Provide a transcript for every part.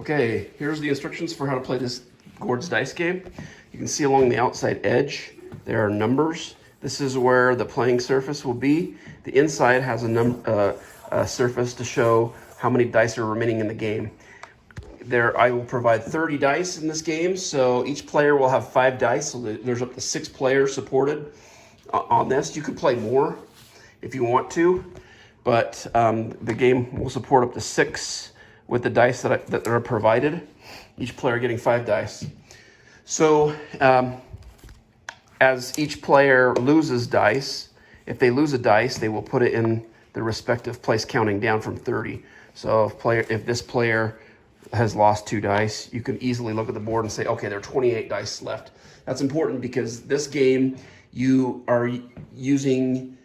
Okay, here's the instructions for how to play this Gords dice game. You can see along the outside edge, there are numbers. This is where the playing surface will be. The inside has a surface to show how many dice are remaining in the game. I will provide 30 dice in this game, so each player will have 5 dice, so there's up to 6 players supported on this. You could play more if you want to, but the game will support up to 6 with the dice that are provided, each player getting 5 dice. So as each player loses dice, if they lose a dice, they will put it in the respective place counting down from 30. So if this player has lost 2 dice, you can easily look at the board and say, okay, there are 28 dice left. That's important because this game, you are using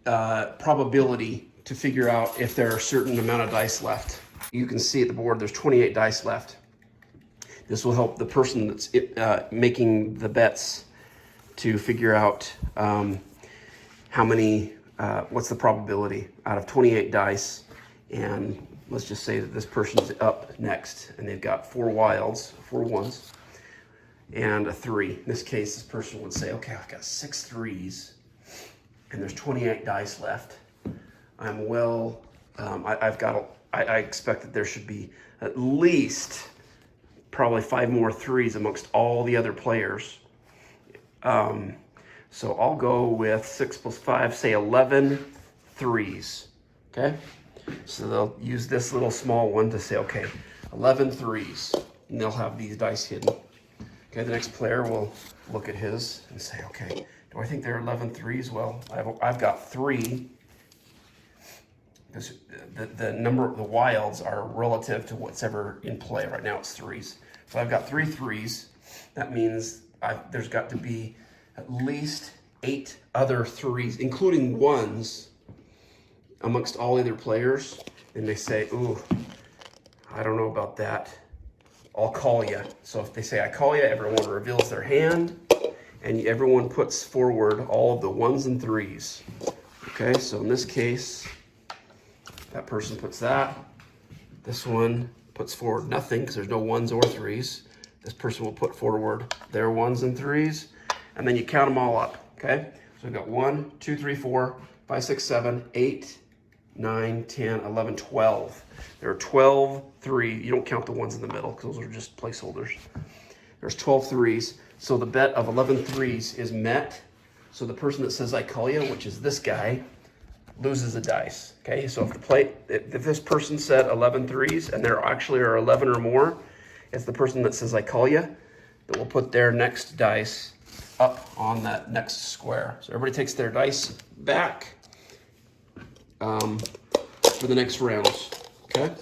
probability to figure out if there are a certain amount of dice left. You can see at the board there's 28 dice left. This will help the person that's making the bets to figure out how many, what's the probability out of 28 dice. And let's just say that this person's up next and they've got 4 wilds, 4 ones, and a 3. In this case, this person would say, okay, I've got 6 threes and there's 28 dice left. I'm well, I expect that there should be at least probably 5 more 3s amongst all the other players. So I'll go with 6 plus 5, say 11 3s, okay? So they'll use this little small one to say, okay, 11 3s, and they'll have these dice hidden. Okay, the next player will look at his and say, okay, do I think there are 11 3s? Well, I've got 3. Because the number of the wilds are relative to what's ever in play. Right now it's 3s. So I've got 3 3s. That means there's got to be at least 8 other 3s, including 1s, amongst all other players. And they say, ooh, I don't know about that. I'll call you. So if they say I call you, everyone reveals their hand and everyone puts forward all of the 1s and 3s. Okay, so in this case, that person puts that. This one puts forward nothing because there's no 1s or 3s. This person will put forward their 1s and 3s, and then you count them all up, okay? So we've got 1, 2, 3, 4, 5, 6, 7, 8, 9, 10, 11, 12. There are 12 3s. You don't count the ones in the middle because those are just placeholders. There's 12 3s. So the bet of 11 3s is met. So the person that says I call you, which is this guy, loses a dice. Okay, so if this person said 11 3s and there actually are 11 or more, it's the person that says I call you that will put their next dice up on that next square. So everybody takes their dice back for the next rounds. Okay.